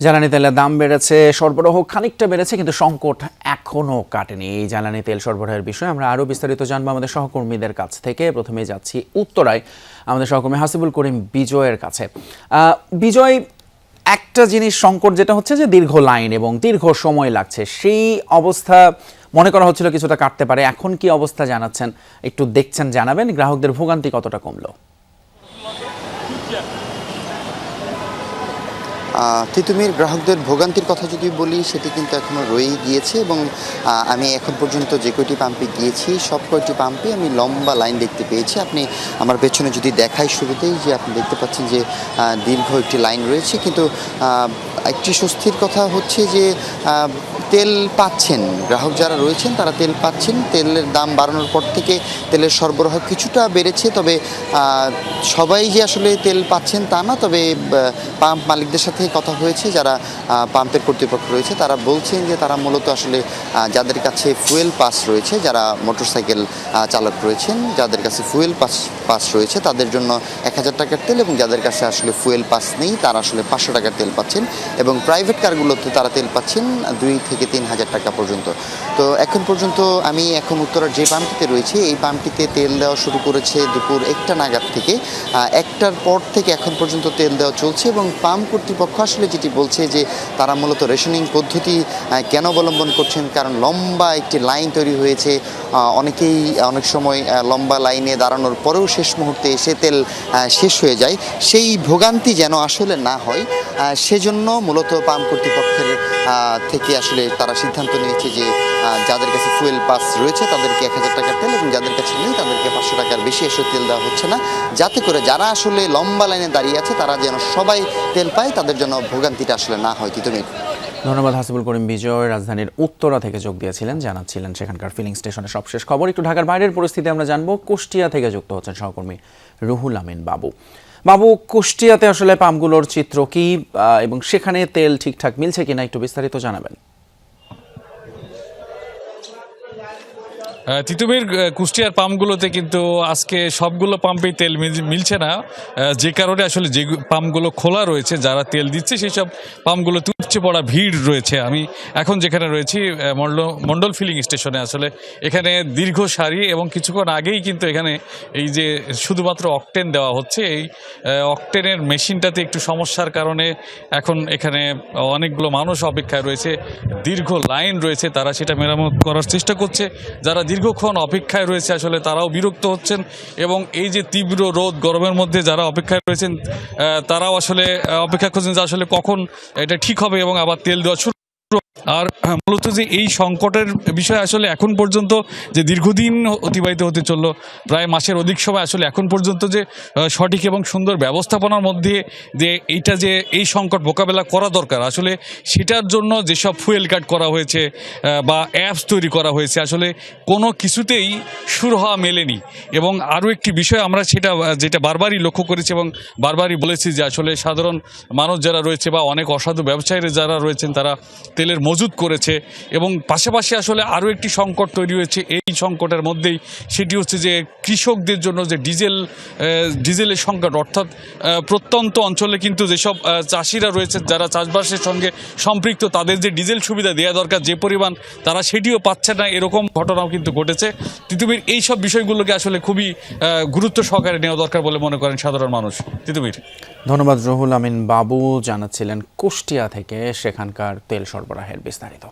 জ্বালানি তেলের দাম বেড়েছে, সরবরাহ খানিকটা বেড়েছে, কিন্তু সংকট এখনও কাটেনি। এই জ্বালানি তেল সরবরাহের বিষয়ে আমরা আরও বিস্তারিত জানবো আমাদের সহকর্মীদের কাছ থেকে। প্রথমে যাচ্ছি উত্তরায় আমাদের সহকর্মী হাসিবুল করিম বিজয়ের কাছে। বিজয়, একটা জিনিস সংকট যেটা হচ্ছে যে দীর্ঘ লাইন এবং দীর্ঘ সময় লাগছে, সেই অবস্থা মনে করা হচ্ছিল কিছুটা কাটতে পারে। এখন কি অবস্থা জানাচ্ছেন, একটু দেখছেন জানাবেন। গ্রাহকদের ভোগান্তি কতটা কমলো? তিতুমির গ্রাহকদের ভোগান্তির কথা যদি বলি, সেটি কিন্তু এখনও রয়েই গিয়েছে এবং আমি এখন পর্যন্ত যে কয়টি পাম্পে গিয়েছি সব কয়টি পাম্পে আমি লম্বা লাইন দেখতে পেয়েছি। আপনি আমার পেছনে যদি দেখাই শুরুতেই, যে আপনি দেখতে পাচ্ছেন যে দীর্ঘ একটি লাইন রয়েছে, কিন্তু একটি স্বস্তির কথা হচ্ছে যে তেল পাচ্ছেন, গ্রাহক যারা রয়েছেন তারা তেল পাচ্ছেন। তেলের দাম বাড়ানোর পর থেকে তেলের সরবরাহ কিছুটা বেড়েছে, তবে সবাই যে আসলে তেল পাচ্ছেন তা না। তবে পাম্প মালিকদের সাথে কথা হয়েছে, যারা পাম্পের কর্তৃপক্ষ রয়েছে তারা বলছেন যে তারা মূলত আসলে যাদের কাছে ফুয়েল পাস রয়েছে, যারা মোটরসাইকেল চালক রয়েছেন, যাদের কাছে ফুয়েল পাস রয়েছে তাদের জন্য 1000 টাকার তেল, এবং যাদের কাছে আসলে ফুয়েল পাস নেই তারা আসলে 500 টাকার তেল পাচ্ছেন, এবং প্রাইভেট কারগুলোতে তারা তেল পাচ্ছেন 2 থেকে 3000 টাকা পর্যন্ত। তো এখন পর্যন্ত আমি এখন উত্তরার যে পাম্পটিতে রয়েছে, এই পাম্পটিতে তেল দেওয়া শুরু করেছে দুপুর 1টা নাগাদ থেকে। 1টার পর থেকে এখন পর্যন্ত তেল দেওয়া চলছে, এবং পাম্প কর্তৃপক্ষ আসলে যেটি বলছে যে তারা মূলত রেশনিং পদ্ধতি কেন অবলম্বন করছেন, কারণ লম্বা একটি লাইন তৈরি হয়েছে। অনেকেই অনেক সময় লম্বা লাইনে দাঁড়ানোর পরেও শেষ মুহূর্তে এসে তেল শেষ হয়ে যায়। সেই ভোগান্তি যেন আসলে না হয়, সেজন্য মূলত পাম্প কর্তৃপক্ষের থেকে আসলে তারা সিদ্ধান্ত নিয়েছে যে যাদের কাছে ফুয়েল পাস রয়েছে তাদেরকে 1000 টাকার তেল, এবং যাদের কাছে নেই তাদেরকে 500 টাকার বেশি এসে তেল দেওয়া হচ্ছে না, যাতে করে যারা আসলে লম্বা লাইনে দাঁড়িয়ে আছে তারা যেন সবাই তেল পায়, তাদের জন্য ভোগান্তিটা আসলে না হয়। তিতুমির, ধন্যবাদ হাসিবুল করিম বিজয়। রাজধানীর উত্তরা থেকে যোগ দিয়েছিলেন, জানাচ্ছিলেন সেখানকার ফিলিং স্টেশনের সবশেষ খবর। একটু ঢাকার বাইরের পরিস্থিতি আমরা জানবো। কুষ্টিয়া থেকে যুক্ত হচ্ছেন সহকর্মী রুহুল আমিন বাবু। বাবু, কুষ্টিয়াতে আসলে পাম্পগুলোর চিত্র কি, এবং সেখানে তেল ঠিকঠাক মিলছে কিনা একটু বিস্তারিত জানাবেন। তিতুমির, কুষ্টিয়ার পাম্পগুলোতে কিন্তু আজকে সবগুলো পাম্পেই তেল মিলছে না, যে কারণে আসলে যে পাম্পগুলো খোলা রয়েছে, যারা তেল দিচ্ছে সেই সব পাম্পগুলো উপচে পড়া ভিড় রয়েছে। আমি এখন যেখানে রয়েছি মন্ডল ফিলিং স্টেশনে, আসলে এখানে দীর্ঘ সারি, এবং কিছুক্ষণ আগেই কিন্তু এখানে এই যে শুধুমাত্র অকটেন দেওয়া হচ্ছে, এই অকটেনের মেশিনটাতে একটু সমস্যার কারণে এখন এখানে অনেকগুলো মানুষ অপেক্ষায় রয়েছে, দীর্ঘ লাইন রয়েছে, তারা সেটা মেরামত করার চেষ্টা করছে। যারা দীর্ঘক্ষণ অপেক্ষায় রয়েছে আসলে তারাও বিরক্ত হচ্ছেন, এবং এই যে তীব্র রোদ গরমের মধ্যে যারা অপেক্ষায় রয়েছেন তারাও আসলে অপেক্ষা করছেন যে আসলে কখন এটা ঠিক হবে এবং আবার তেল দেওয়া শুরু। আর মূলত যে এই সংকটের বিষয়ে আসলে এখন পর্যন্ত যে দীর্ঘদিন অতিবাহিত হতে চললো, প্রায় মাসের অধিক সময়, আসলে এখন পর্যন্ত যে সঠিক এবং সুন্দর ব্যবস্থাপনার মধ্যে যে এইটা যে এই সংকট মোকাবেলা করা দরকার, আসলে সেটার জন্য যেসব ফুয়েল কার্ড করা হয়েছে বা অ্যাপস তৈরি করা হয়েছে, আসলে কোনো কিছুতেই সুরাহা মেলেনি। এবং আরও একটি বিষয় আমরা যেটা বারবারই লক্ষ্য করেছি এবং বারবারই বলেছি যে আসলে সাধারণ মানুষ যারা রয়েছে বা অনেক অসাধু ব্যবসায়ীরা যারা রয়েছেন তারা তেলের মজুত করেছে, এবং পাশাপাশি আসলে আরও একটি সংকট তৈরি হয়েছে এই সংকটের মধ্যেই, সেটি হচ্ছে যে কৃষকদের জন্য যে ডিজেলের সংকট, অর্থাৎ প্রত্যন্ত অঞ্চলে কিন্তু যেসব চাষিরা রয়েছে যারা চাষবাসের সঙ্গে সম্পৃক্ত, তাদের যে ডিজেল সুবিধা দেওয়া দরকার যে পরিমাণ, তারা সেটিও পাচ্ছে না, এরকম ঘটনাও কিন্তু ঘটেছে। তিতুমির, এই সব বিষয়গুলোকে আসলে খুবই গুরুত্ব সহকারে নেওয়া দরকার বলে মনে করেন সাধারণ মানুষ। তিতুমির, ধন্যবাদ রুহুল আমিন বাবু, জানাচ্ছিলেন কুষ্টিয়া থেকে সেখানকার তেল সরবরাহের বিস্তারিত।